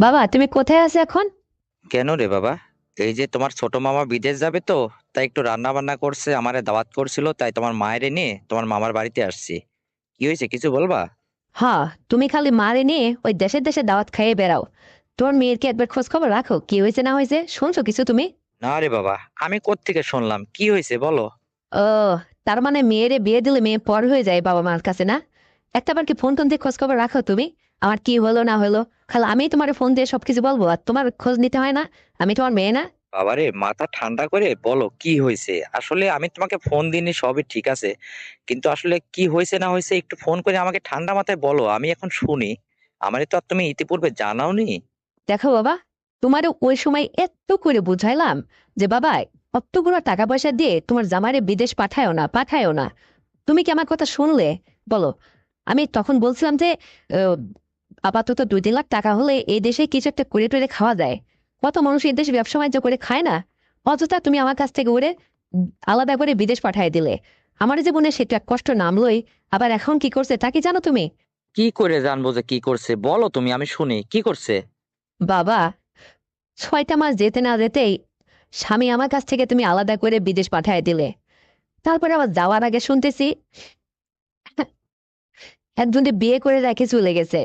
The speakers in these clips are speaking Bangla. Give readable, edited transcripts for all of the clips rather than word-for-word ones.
বাবা, তুমি কোথায় আছো এখন? কেন রে বাবা? এই যে তোমার ছোট মামা বিদেশ যাবে তো, তাই একটু রান্না বান্না করছে, আমারে দাওয়াত করছিল, তাই তোমার মায়েরে নিয়ে তোমার মামার বাড়িতে আসছি। কি হয়েছে, কিছু বলবা? হ্যাঁ, তুমি খালি মারে নিয়ে ওই দেশে দেশে দাওয়াত খাইয়ে বেড়াও। তোমার মেয়ের কি একবার খোঁজ খবর রাখো, কি হয়েছে না হয়েছে? শুনছো কিছু তুমি? না রে বাবা, আমি কোত্থেকে শুনলাম? কি হয়েছে বলো। ও, তার মানে মেয়েরে বিয়ে দিলে মেয়ে পর হয়ে যায় বাবা মার কাছে, না? একটাবার কি ফোন টোন দিয়ে খোঁজ খবর রাখো তুমি? আমার কি হলো না হলো খালি আমি তোমার ফোন দিয়ে সবকিছু বলবো আর তোমার খোঁজ নিতে হয় না? আমি তোমার মেয়ে না? বাবারে, মাথা ঠান্ডা করে বলো কি হয়েছে। আসলে আমি তোমাকে ফোন দিইনি, সবই ঠিক আছে, কিন্তু আসলে কি হয়েছে না হয়েছে একটু ফোন করে আমাকে ঠান্ডা মাথায় বলো, আমি এখন শুনি। আমারে তো আর তুমি ইতিপূর্বে জানাওনি। দেখো বাবা, তোমার ওই সময় এত করে বুঝাইলাম যে বাবা, অতগুলো টাকা পয়সা দিয়ে তোমার জামাইরে বিদেশ পাঠায়ও না, পাঠায়ও না। তুমি কি আমার কথা শুনলে? বলো। আমি তখন বলছিলাম যে আহ, আপাতত 2-3 লাখ টাকা হলে এই দেশে কিছু একটা করে টরে খাওয়া যায়। কত মানুষ এই দেশে ব্যবসা বাণিজ্য করে খায় না? অযথা তুমি আমার কাছ থেকে ওরে আলাদা করে বিদেশ পাঠিয়ে দিলে। আমার জীবনে সেটা এক কষ্ট নামলোই। আবার এখন কি করছে তা কি জানো তুমি? কি করে জানবো যে কি করছে? বলো তুমি, আমি শুনি কি করছে। বাবা, 6টা মাস যেতে না যেতেই স্বামী আমার কাছ থেকে তুমি আলাদা করে বিদেশ পাঠিয়ে দিলে। তারপরে আবার যাওয়ার আগে শুনতেছি একজনকে বিয়ে করে রেখে চলে গেছে।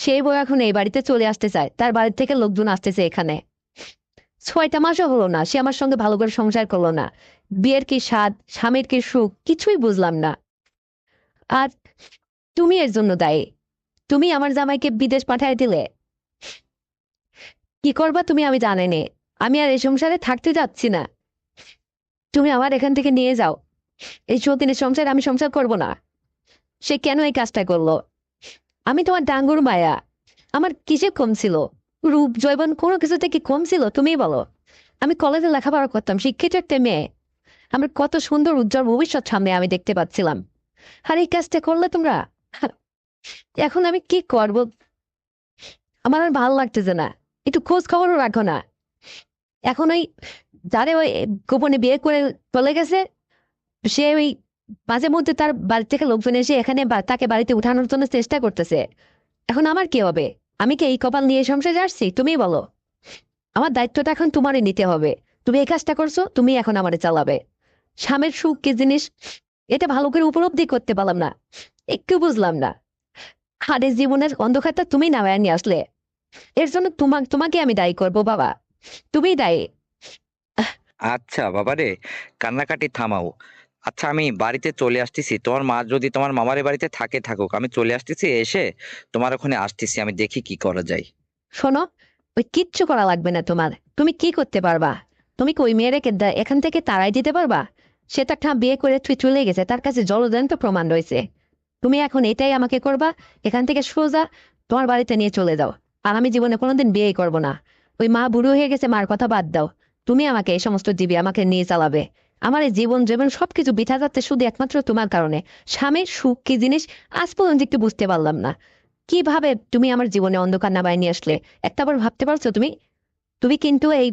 সেই বউ এখন এই বাড়িতে চলে আসতে চায়, তার বাড়ি থেকে লোকজন আসতেছে এখানে। 6টা মাসও হলো না সে আমার সঙ্গে ভালো করে সংসার করলো না। বিয়ের কি স্বাদ, স্বামীর কি সুখ, কিছুই বুঝলাম না। আর তুমি এর জন্য দায়ী। তুমি আমার জামাইকে বিদেশ পাঠিয়ে দিলে। কি করবা তুমি আমি জানি নে। আমি আর এই সংসারে থাকতে যাচ্ছি না। তুমি আমার এখান থেকে নিয়ে যাও। এই সতীনের সংসারে আমি সংসার করব না। সে কেন এই কাজটা করলো? আমি তোমার ডাঙ্গুর মায়া। আমার কিসে কম ছিল? রূপ জৈবন কোনো কিছুতে কি কম ছিল তুমিই বলো? আমি কলেজে লেখাপড়া করতাম, শিক্ষিত একটা মেয়ে। আমার কত সুন্দর উজ্জ্বল ভবিষ্যৎ সামনে আমি দেখতে পাচ্ছিলাম। আর এই কাজটা করলে তোমরা। এখন আমি কি করব? আমার আর ভালো লাগতেছে না। একটু খোঁজ খবরও রাখো না। এখন ওই যারে ওই গোপনে বিয়ে করে চলে গেছে, সে ওই মাঝে মধ্যে তার বাড়ি থেকে লোকজন এসে এখানে তাকে বাড়িতে উঠানোর জন্য চেষ্টা করতেছে। এখন আমার কি হবে? আমি কি এই কপাল নিয়ে সংসারে আসছি? তুমিই বলো। আমার দায়িত্বটা এখন তোমারই নিতে হবে। তুমি এই কাজটা করছো, তুমি এখন আমারে চালাবে। স্বামীর সুখ কি জিনিস, এটা ভালো করে উপলব্ধি করতে পারলাম না। একটু বুঝলাম না। আর এই জীবনের অন্ধকারটা তুমি নামায় নিয়ে আসলে। এর জন্য তোমাকে আমি দায়ী করবো বাবা। তুমিই দায়ী। আচ্ছা বাবারে, কান্নাকাটি থামাও। আচ্ছা, আমি বাড়িতে চলে আসতেছি। তোমার মা যদি তোমার মামার বাড়িতে থাকে থাকুক, আমি চলে আসতেছি, এসে তোমার ওখানে আসতেছি, আমি দেখি কি করা যায়। শোনো, ওই কিচ্ছু করা লাগবে না তোমার। তুমি কি করতে পারবা? তুমি কি ওই মেয়েটাকে এখান থেকে তাড়াই দিতে পারবা? সে তো একটা বিয়ে করে তুই চলে গেছে, তার কাছে জলজ্যান্ত প্রমাণ রয়েছে। তুমি এখন এটাই আমাকে করবা। এখান থেকে সোজা তোমার বাড়িতে নিয়ে চলে যাও। আর আমি জীবনে কোনোদিন বিয়েই করব না। ওই মা বুড়ো হয়ে গেছে, মার কথা বাদ দাও। তুমি আমাকে এই সমস্ত জীবী আমাকে নিয়ে চালাবে। আমার এই জীবন জীবন সবকিছু বিঠা যাচ্ছে শুধু একমাত্র তোমার কারণে। স্বামীর সুখ কি জিনিস আজ পর্যন্ত একটু বুঝতে পারলাম না। কিভাবে তুমি আমার জীবনে অন্ধকার নামায় নিয়ে আসলে? একটাবার ভাবতে পারছো তুমি? তুমি কিন্তু এই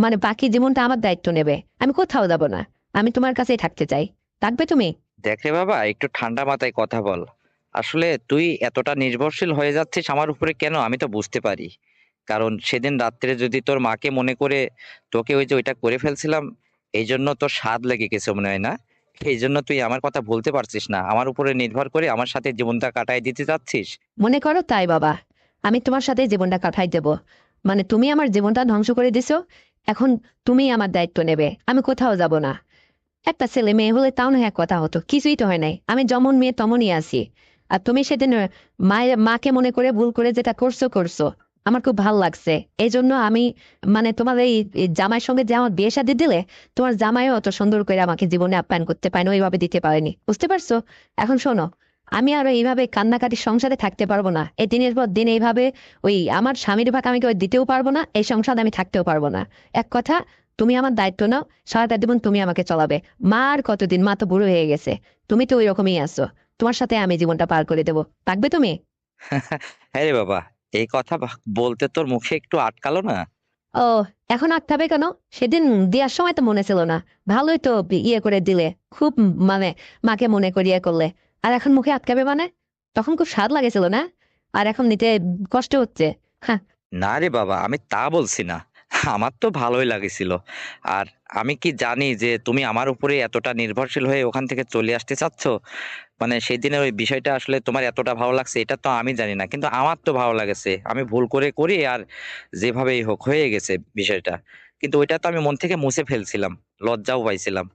মানে বাকি জীবনটা আমার দায়িত্ব নেবে। আমি কোথাও যাব না। আমি তোমার কাছেই থাকতে চাই। থাকবে তুমি? দেখে বাবা, একটু ঠান্ডা মাথায় কথা বল। আসলে তুই এতটা নির্ভরশীল হয়ে যাচ্ছিস আমার উপরে কেন, আমি তো বুঝতে পারি। কারণ সেদিন রাত্রে যদি তোর মাকে মনে করে তোকে ওই যে ওইটা করে ফেলছিলাম, এই জন্য তোর স্বাদ লেগে গেছে মনে হয় না? এই জন্য তুই আমার কথা বলতে পারছিস না, আমার উপরে নির্ভর করে আমার সাথে জীবনটা কাটায় দিতে চাচ্ছিস। মনে করো তাই বাবা। আমি তোমার সাথে জীবনটা কাটাই দেব। মানে তুমি আমার জীবনটা ধ্বংস করে দিছো। এখন তুমি আমার দায়িত্ব নেবে, আমি কোথাও যাব না। একটা ছেলে মেয়ে হলে তাও না এক কথা হতো, কিছুই তো হয় নাই। আমি যেমন মেয়ে তেমনই আছি। আর তুমি সেদিন মায়ের মাকে মনে করে ভুল করে যেটা করছো করছো। আমার খুব ভালো লাগছে। এই জন্য আমি মানে তোমার এই জামাইয়ের সঙ্গে যে আমার বিয়ে শাদী দিলে, তোমার জামাইও অত সুন্দর করে আমাকে জীবনে আপ্যায়ন করতে পারেনি, ওইভাবে দিতে পারেনি, বুঝতে পারছো? এখন শোনো, আমি আরো এইভাবে কান্নাকাটি সংসারে থাকতে পারবো না। এই দিনের পর দিন এইভাবে ওই আমার স্বামীর ভাগ আমি কেউ দিতেও পারবো না, এই সংসারে আমি থাকতেও পারবো না। এক কথা, তুমি আমার দায়িত্ব নাও। সারাটা জীবন তুমি আমাকে চলাবে। মা আর কতদিন, মা তো বুড়ো হয়ে গেছে। তুমি তো ওই রকমই আছো। তোমার সাথে আমি জীবনটা পার করে দেবো, থাকবে তুমি? হ্যাঁ রে বাবা, এই কথা বলতে তোর মুখে একটু আটকালো না? ও, এখন আটকাবে কেন? সেদিন দেওয়ার সময় তো মনে ছিল না। ভালোই তো ইয়ে করে দিলে। খুব মানে মাকে মনে করিয়ে করলে। আর এখন মুখে আটকাবে মানে? তখন খুব স্বাদ লাগেছিল না? আর এখন নিতে কষ্ট হচ্ছে? হ্যাঁ। না রে বাবা, আমি তা বলছি না। আমার তো ভালোই লাগেছিল। আর আমি কি জানি যে তুমি আমার উপরে এতটা নির্ভরশীল হয়ে ওখান থেকে চলে আসতে চাচ্ছ? মানে সেদিনের ওই বিষয়টা আসলে তোমার এতটা ভালো লাগছে এটা তো আমি জানি না, কিন্তু আমার তো ভালো লাগেছে। আমি ভুল করে করি আর যেভাবেই হোক হয়ে গেছে বিষয়টা। কিন্তু ওইটা তো আমি মন থেকে মুছে ফেলছিলাম, লজ্জাও পাইছিলাম।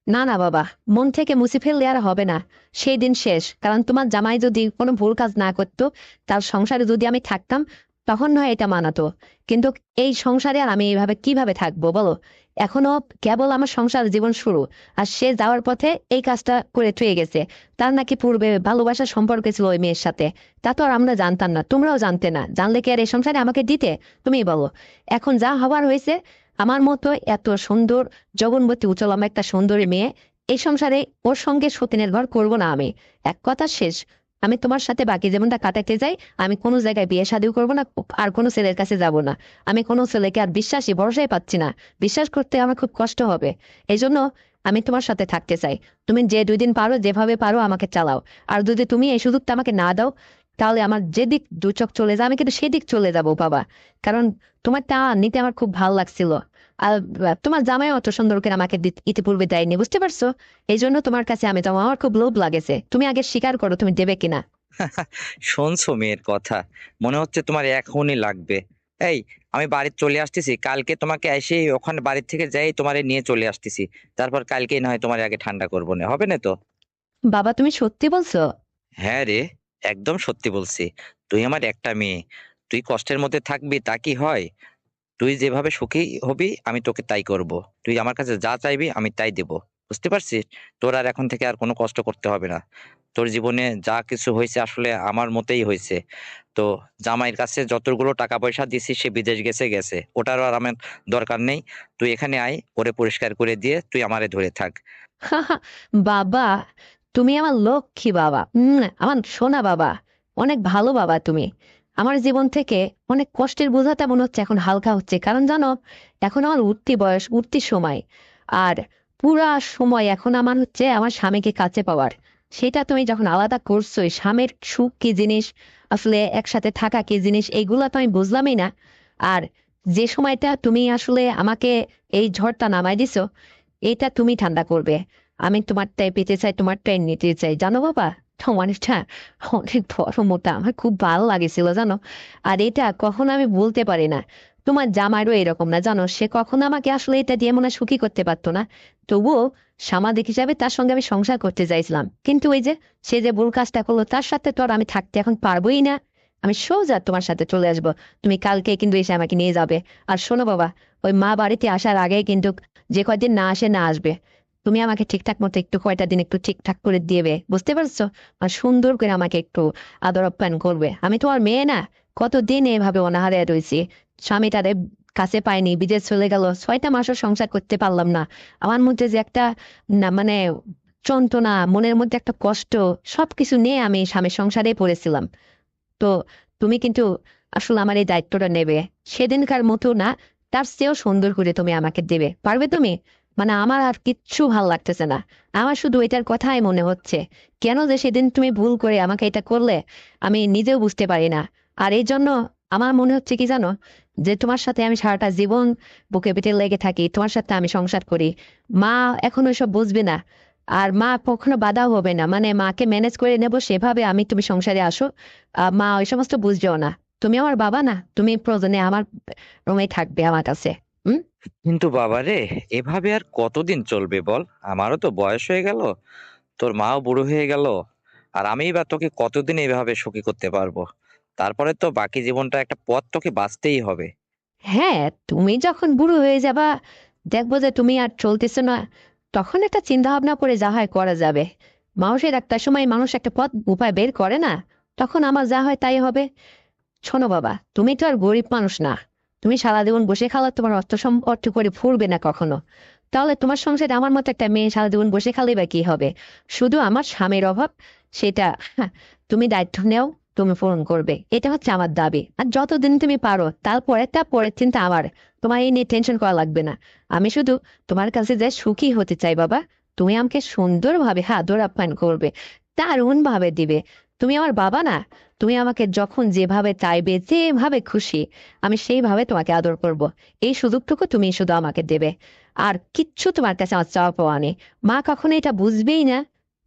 না না বাবা, মন থেকে মুছে ফেললে আর হবে না। সেই দিন শেষ, কারণ তোমার জামাই যদি কোনো ভুল কাজ না করতো, তার সংসারে যদি আমি থাকতাম, তখন নয় এটা মানাতো। কিন্তু এই সংসারে আর আমি এইভাবে কিভাবে থাকবো বলো? এখনো কেবল আমার সংসার জীবন শুরু, আর সে যাওয়ার পথে এই কাজটা করে থুয়ে গেছে। তার নাকি পূর্বে ভালোবাসার সম্পর্ক ছিল ওই মেয়ের সাথে। তা তো আর আমরা জানতাম না, তোমরাও জানতে না, জানলে কি আর এই সংসারে আমাকে দিতে? তুমিই বলো। এখন যা হবার হয়েছে। আমার মতো এত সুন্দর জগন্বতী উচলম একটা সুন্দরী মেয়ে এই সংসারে, ওর সঙ্গে সতীনের ঘর করব না আমি। এক কথা শেষ। আমি তোমার সাথে বাকি জীবনটা কাটাতে যাই। আমি কোনো জায়গায় বিয়ে শাদিও করবো না, আর কোনো ছেলের কাছে যাব না। আমি কোনো ছেলেকে আর বিশ্বাসই ভরসাই পাচ্ছি না। বিশ্বাস করতে আমার খুব কষ্ট হবে। এই জন্য আমি তোমার সাথে থাকতে চাই। তুমি যে 2 দিন পারো, যেভাবে পারো আমাকে চালাও। আর যদি তুমি এই সুযোগটা আমাকে না দাও, তাহলে আমার যেদিক দু চোখ চলে যায় আমি কিন্তু সেদিক চলে যাব বাবা। কারণ তোমার তা নিতে আমার খুব ভালো লাগছিল। আর তোমার জামাই অত সুন্দর করে আমাকে ইতিপূর্বে দেয়নি, বুঝতে পারছো? এই জন্য তোমার কাছে আমি, তোমার আমার খুব লোভ লাগেছে। তুমি আগে স্বীকার করো তুমি দেবে কিনা। শুনছো মেয়ের কথা? মনে হচ্ছে তোমার এখনই লাগবে। এই, আমি বাড়ি চলে আসতেছি কালকে, তোমাকে এসে ওখানে বাড়ির থেকে যাই তোমারে নিয়ে চলে আসতেছি। তারপর কালকেই না হয় তোমার আগে ঠান্ডা করবো না, হবে না তো? বাবা তুমি সত্যি বলছো? হ্যাঁ রে, একদম সত্যি বলছি। তুই আমার একটা মেয়ে, তুই কষ্টের মধ্যে থাকবি তা কি হয়? তুই যেভাবে সুখী হবি আমি তোকে তাই করব। তুই আমার কাছে যা চাইবি আমি তাই দেব। বুঝতে পারছিস? তোর আর এখন থেকে আর কোনো কষ্ট করতে হবে না। তোর জীবনে যা কিছু হয়েছে আসলে আমার মতেই হয়েছে। তো জামাইয়ের কাছে যতগুলো টাকা পয়সা দিছি সে বিদেশ গেছে গেছে, ওটারও আর আমার দরকার নেই। তুই এখানে আয়, ওরে পরিষ্কার করে দিয়ে তুই আমারে ধরে থাক। বাবা, তুমি আমার লক্ষ্মী বাবা। আমার সোনা বাবা। অনেক ভালো বাবা তুমি। আমার জীবন থেকে অনেক কষ্টের বোঝাটা মনে হচ্ছে এখন হালকা হচ্ছে, কারণ জানো, এখন আমার উঠতি বয়স, উঠতি সময়। আর পুরা সময় এখন আমার হচ্ছে আমার স্বামীকে কাছে পাওয়ার। সেটা তুমি যখন আলাদা করছো, স্বামীর সুখ কি জিনিস, আসলে একসাথে থাকা কি জিনিস, এইগুলা তো আমি বুঝলামই না। আর যে সময়টা তুমি আসলে আমাকে এই ঝড়টা নামাই দিছো, এটা তুমি ঠান্ডা করবে। আমি তোমারটাই পেতে চাই, তোমারটাই নিতে চাই, জানো বাবা। তোমারটা অনেক বড় মোটা, আমার খুব ভালো লাগেছিল জানো। আর এটা কখনো আমি বলতে পারি না। তোমার জামাইরও এরকম না জানো, সে কখনো আমাকে আসলে এটা দিয়ে মনে হয় সুখী করতে পারতো না। তবুও সামাজিক হিসাবে তার সঙ্গে আমি সংসার করতে চাইছিলাম, কিন্তু ওই যে সে যে ভুল কাজটা করলো, তার সাথে তো আর আমি থাকতে এখন পারবোই না। আমি সোজা তোমার সাথে চলে আসবো। তুমি কালকে কিন্তু এসে আমাকে নিয়ে যাবে। আর শোনো বাবা, ওই মা বাড়িতে আসার আগে কিন্তু যে কয়দিন না আসে না আসবে, তুমি আমাকে ঠিকঠাক মতো একটু কয়টা দিন একটু ঠিকঠাক করে দিবে, বুঝতে পারছো? আর সুন্দর করে আমাকে একটু আদর আপ্যায়ন করবে। আমি তো আর মেয়ে না। কতদিন এভাবে অনাহারে রয়েছি। স্বামীটারে কাছে পাইনি, বিদেশ চলে গেল, 6টা মাসও সংসার করতে পারলাম না। আমার মধ্যে যে একটা, না মানে, যন্ত্রণা, মনের মধ্যে একটা কষ্ট, সবকিছু নিয়ে আমি স্বামীর সংসারে পড়েছিলাম। তো তুমি কিন্তু আসলে আমার এই দায়িত্বটা নেবে। সেদিনকার মতো না, তার চেয়েও সুন্দর করে তুমি আমাকে দেবে, পারবে তুমি? মানে আমার আর কিচ্ছু ভাল লাগতেছে না। আমার শুধু এটার কথাই মনে হচ্ছে। কেন যে সেদিন তুমি ভুল করে আমাকে এটা করলে, আমি নিজেও বুঝতে পারি না। আর এই জন্য আমার মনে হচ্ছে কি জানো, যে তোমার সাথে আমি সারাটা জীবন বুকে পিঠে লেগে থাকি, তোমার সাথে আমি সংসার করি। মা এখন ওইসব বুঝবে না। আর মা কখনো বাধাও হবে না, মানে মাকে ম্যানেজ করে নেব সেভাবে আমি, তুমি সংসারে আসো। মা ওই সমস্ত বুঝছেও না। তুমি আমার বাবা না, তুমি প্রয়োজনে আমার রুমে থাকবে আমার কাছে। হুম। কিন্তু বাবা রে, এভাবে আর কতদিন চলবে বল? আমারও তো বয়স হয়ে গেল, তোর মাও বুড়ো হয়ে গেল। আর আমিই বা তোকে কতদিন এইভাবে সুখী করতে পারবো? তারপরে তো বাকি জীবনটা একটা পথ তোকে বাঁচতেই হবে। হ্যাঁ, তুমি যখন বুড়ো হয়ে যাবা, দেখবো যে তুমি আর চলতেছো না, তখন একটা চিন্তা ভাবনা করে যা হয় করা যাবে। মানুষের একটা সময় মানুষ একটা পথ উপায় বের করে না, তখন আমার যা হয় তাই হবে। শোনো বাবা, তুমি তো আর গরিব মানুষ না। তুমি সারা জীবন বসে খাওয়া, তোমার অর্থ অর্থ করে ফুরবে না কখনো। তাহলে তোমার সংসারে আমার মতো একটা মেয়ে সারা জীবন বসে খালে বা কি হবে? শুধু আমার স্বামীর অভাব, সেটা, হ্যাঁ, তুমি দায়িত্ব নেও, তুমি পূরণ করবে, এটা হচ্ছে আমার দাবি। আর যতদিন তুমি পারো, তারপরে তা পরের চিন্তা আমার। তোমার এই নিয়ে টেনশন করা লাগবে না। আমি শুধু তোমার কাছে যে সুখী হতে চাই বাবা। তুমি আমাকে সুন্দরভাবে আদর আপ্যায়ন করবে, দারুণ ভাবে দিবে। তুমি আমার বাবা না? তুমি আমাকে যখন যেভাবে চাইবে, যেভাবে খুশি, আমি সেইভাবে তোমাকে আদর করব। এই সুযোগটুকু তুমি শুধু আমাকে দেবে। আর কিচ্ছু তোমার কাছে আমার চাওয়া পাওয়া নেই। মা কখনো এটা বুঝবেই না,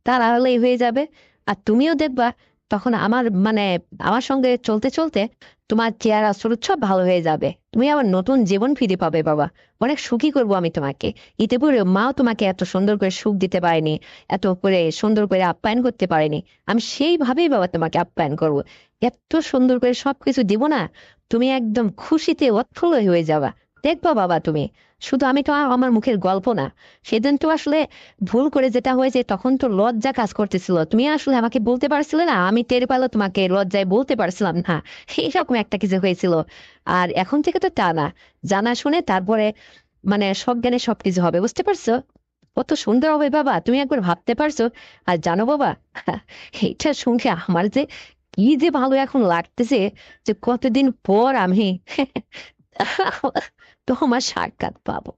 তার আড়ালেই হয়ে যাবে। আর তুমিও দেখবা তখন আমার মানে আমার সঙ্গে চলতে চলতে তোমার চেহারা স্বরূপ সব ভালো হয়ে যাবে। তুমি আবার নতুন জীবন ফিরে পাবে বাবা। অনেক সুখী করবো আমি তোমাকে। ইতিপূর্বে মাও তোমাকে এত সুন্দর করে সুখ দিতে পারেনি, এত করে সুন্দর করে আপ্যায়ন করতে পারেনি। আমি সেইভাবেই বাবা তোমাকে আপ্যায়ন করব। এত সুন্দর করে সবকিছু দিব না, তুমি একদম খুশিতে উৎফুল্ল হয়ে যাবা। দেখবা বাবা তুমি। শুধু আমি তো আর আমার মুখের গল্প না। সেদিন তো আসলে ভুল করে যেটা হয়েছে, তখন তো লজ্জা কাজ করতেছিল, তুমি আসলে আমাকে বলতে পারছিলে না, আমি টের পেলে তোমাকে লজ্জায় বলতে পারছিলাম না। এইরকম একটা কিছু হয়েছিল। আর এখন থেকে তো তা না, জানা শুনে তারপরে মানে সজ্ঞানে সবকিছু হবে, বুঝতে পারছো? কত সুন্দর হবে বাবা, তুমি একবার ভাবতে পারছো? আর জানো বাবা, এইটা শুনে আমার যে কি যে ভালো এখন লাগতেছে, যে কতদিন পর আমি তোমার সাক্ষাৎ পাবো।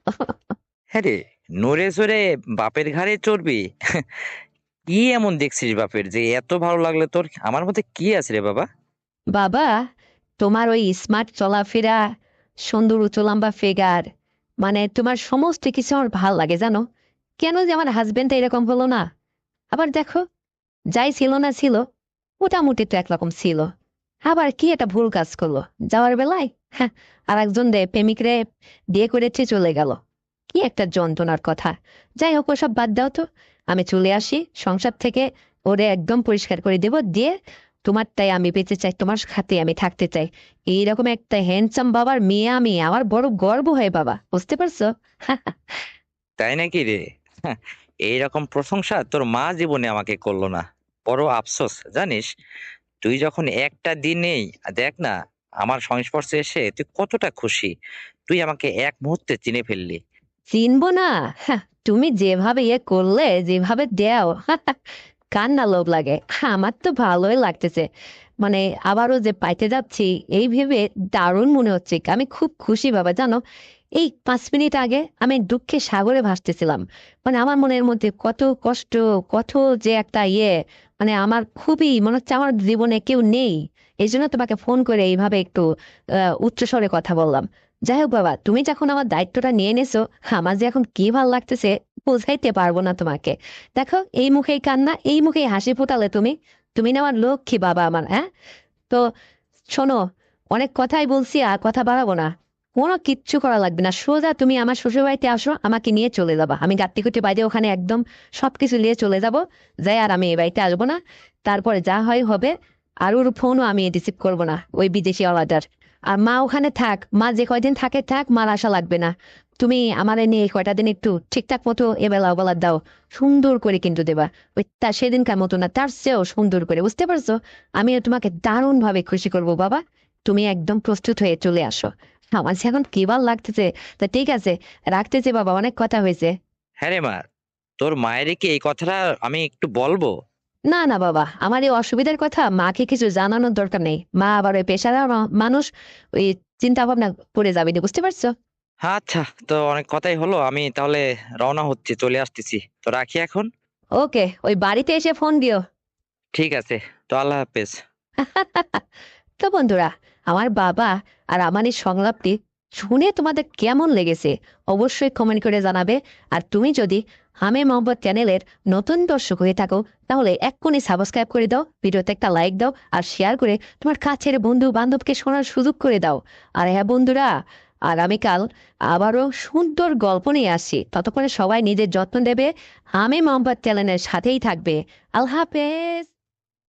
হ্যাঁ রে, নড়ে চড়ে বাপের ঘাড়ে চড়বি? কি এমন দেখছিস বাপের যে এত ভালো লাগলে তোর? আমার মধ্যে কি আছে রে বাবা? বাবা, তোমার ওই স্মার্ট চলাফেরা, সুন্দর উঁচু লম্বা ফিগার, মানে তোমার সমস্ত কিছু আমার ভাল লাগে জানো। কেন যে আমার হাজবেন্ডটা এরকম হলো না? আবার দেখো, যাই ছিল না ছিল, মোটামুটি তো একরকম ছিল। আবার কি একটা ভুল কাজ করলো যাওয়ার বেলায়, হ্যাঁ, আর একজন প্রেমিক রে বিয়ে করেছে চলে গেল। কি একটা যন্ত্রণার কথা। যাই হোক, ওসব বাদ দাও তো। আমি চলে আসি সংসার থেকে, ওরে একদম পরিষ্কার করে দেব দিয়ে, তোমারটাই আমি বেঁচে চাই, তোমার সাথে আমি থাকতে চাই। এইরকম একটা হ্যান্ডসাম বাবার মেয়ে আমি, আমার বড় গর্ব হয় বাবা, বুঝতে পারছো? তাই নাকি রে? হ্যাঁ, এইরকম প্রশংসা তোর মা জীবনে আমাকে করলো না। বড় আফসোস জানিস। তুই যখন একটা দিনেই দেখ না আমার সংস্পর্শে এসে তুই কতটা খুশি। তুই আমাকে এক মুহূর্তে চিনে ফেললি। চিনবো না? হ্যাঁ, তুমি যেভাবে করলে, যেভাবে দেও, কান্না লোভ লাগে। আমার তো ভালোই লাগতেছে। মানে আবারও যে পাইতে যাচ্ছি, এই ভেবে দারুণ মনে হচ্ছে। আমি খুব খুশি বাবা, জানো। এই 5 মিনিট আগে আমি দুঃখে সাগরে ভাসতেছিলাম। মানে আমার মনের মধ্যে কত কষ্ট, কত যে একটা মানে আমার খুবই মনে হচ্ছে আমার জীবনে কেউ নেই। এই জন্য তোমাকে ফোন করে এইভাবে একটু উচ্চস্বরে কথা বললাম। যাই হোক বাবা, তুমি যখন আমার দায়িত্বটা নিয়ে নেছো, আমার যে এখন কি ভাল লাগতেছে বোঝাইতে পারবো না তোমাকে। দেখো, এই মুখেই কান্না, এই মুখেই হাসি ফোটালে তুমি। তুমি না আমার লক্ষ্মী বাবা আমার, হ্যাঁ? তো শোনো, অনেক কথাই বলছি, আর কথা বাড়াবো না। কোনো কিচ্ছু করা লাগবে না, সোজা তুমি আমার শ্বশুর বাড়িতে আসো, আমাকে নিয়ে চলে যাবা। আমি গাত্তিকুটি বাইরে ওখানে একদম সবকিছু নিয়ে চলে যাব। যাই আর আমি এই বাড়িতে আসবো না। তারপরে যা হয় হবে। আর ওর ফোনও আমি রিসিভ করবো না, ওই বিদেশি অর্ডার। আর মা ওখানে থাক, মা যে কয়দিন থাকে থাক, মার আশা লাগবে না। তুমি আমার নিয়ে কয়টা দিন একটু ঠিকঠাক মতো এবেলা ওবেলা দাও। সুন্দর করে কিন্তু দেবা। ওই তা সেদিনকার মতো না, তার চেয়েও সুন্দর করে, বুঝতে পারছো? আমিও তোমাকে দারুণ ভাবে খুশি করব বাবা। তুমি একদম প্রস্তুত হয়ে চলে আসো। আমার যে এখন কি ভাল লাগতেছে। তা ঠিক আছে, রাখতেছি বাবা, অনেক কথা হয়েছে। হ্যাঁ রে মা, তোর মায়ের কি এই কথাটা আমি একটু বলবো? না না বাবা, আমার এই অসুবিধার কথা মাকে কিছু জানানোর দরকার নেই। মা আবার ওই পেশাদার মানুষ, ওই চিন্তা ভাবনা করে যাবে না, বুঝতে পারছো? আচ্ছা, তো অনেক কথাই হলো, আমি তাহলে রওনা হচ্ছি, চলে আসতেছি। তো রাখি এখন। ওকে, ওই বাড়িতে এসে ফোন দিও। ঠিক আছে, তো আল্লাহ হাফেজ। তো বন্ধুরা, আমার বাবা আর আমার এই সংলাপটি শুনে তোমাদের কেমন লেগেছে অবশ্যই কমেন্ট করে জানাবে। আর তুমি যদি হামে মোহাম্মদ চ্যানেলের নতুন দর্শক হয়ে থাকো, তাহলে এক্ষুনি সাবস্ক্রাইব করে দাও, ভিডিওতে একটা লাইক দাও, আর শেয়ার করে তোমার কাছের বন্ধু বান্ধবকে শোনার সুযোগ করে দাও। আর হ্যাঁ বন্ধুরা, আগামীকাল আবারও সুন্দর গল্প নিয়ে আসছি। ততক্ষণে সবাই নিজের যত্ন দেবে, হামে মোহাম্মদ চ্যানেলের সাথেই থাকবে। আল্লাহ হাফেজ।